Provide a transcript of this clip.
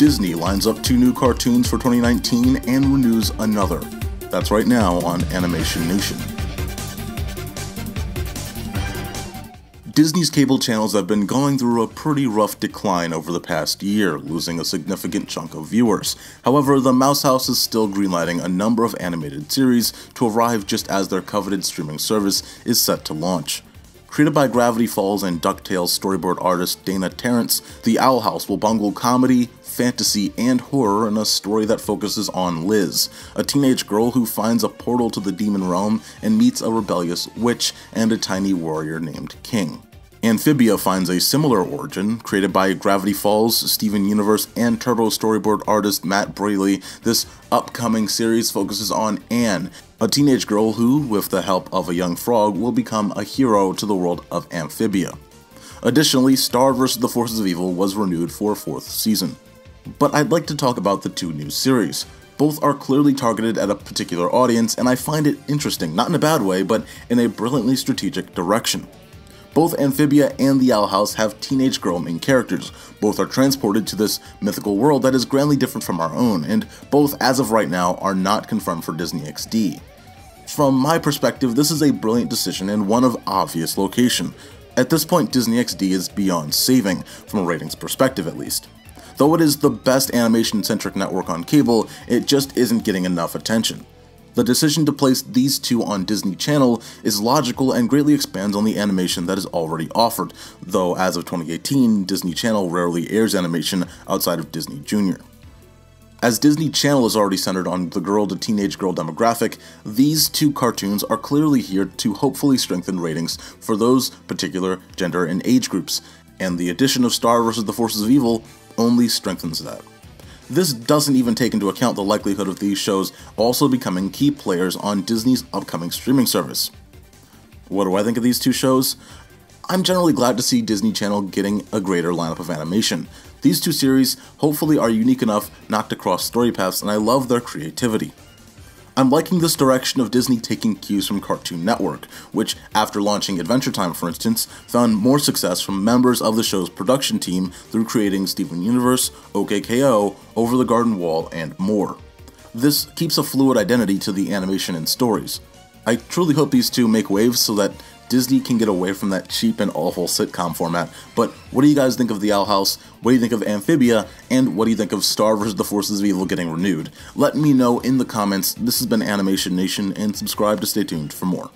Disney lines up 2 new cartoons for 2019 and renews another. That's right now on Animation Nation. Disney's cable channels have been going through a pretty rough decline over the past year, losing a significant chunk of viewers. However, the Mouse House is still greenlighting a number of animated series to arrive just as their coveted streaming service is set to launch. Created by Gravity Falls and DuckTales storyboard artist Dana Terrence, The Owl House will bundle comedy, fantasy, and horror in a story that focuses on Liz, a teenage girl who finds a portal to the demon realm and meets a rebellious witch and a tiny warrior named King. Amphibia finds a similar origin. Created by Gravity Falls, Steven Universe, and Turbo storyboard artist Matt Braley, this upcoming series focuses on Anne, a teenage girl who, with the help of a young frog, will become a hero to the world of Amphibia. Additionally, Star vs. the Forces of Evil was renewed for a 4th season. But I'd like to talk about the 2 new series. Both are clearly targeted at a particular audience, and I find it interesting, not in a bad way, but in a brilliantly strategic direction. Both Amphibia and The Owl House have teenage girl main characters. Both are transported to this mythical world that is grandly different from our own, and both, as of right now, are not confirmed for Disney XD. From my perspective, this is a brilliant decision and one of obvious location. At this point, Disney XD is beyond saving, from a ratings perspective at least. Though it is the best animation-centric network on cable, it just isn't getting enough attention. The decision to place these 2 on Disney Channel is logical and greatly expands on the animation that is already offered, though as of 2018, Disney Channel rarely airs animation outside of Disney Junior. As Disney Channel is already centered on the girl to teenage girl demographic, these 2 cartoons are clearly here to hopefully strengthen ratings for those particular gender and age groups, and the addition of Star vs. the Forces of Evil only strengthens that. This doesn't even take into account the likelihood of these shows also becoming key players on Disney's upcoming streaming service. What do I think of these 2 shows? I'm generally glad to see Disney Channel getting a greater lineup of animation. These 2 series hopefully are unique enough not to cross story paths, and I love their creativity. I'm liking this direction of Disney taking cues from Cartoon Network, which, after launching Adventure Time for instance, found more success from members of the show's production team through creating Steven Universe, OKKO, Over the Garden Wall, and more. This keeps a fluid identity to the animation and stories. I truly hope these 2 make waves so that Disney can get away from that cheap and awful sitcom format, but what do you guys think of The Owl House, what do you think of Amphibia, and what do you think of Star vs. the Forces of Evil getting renewed? Let me know in the comments. This has been Animation Nation, and subscribe to stay tuned for more.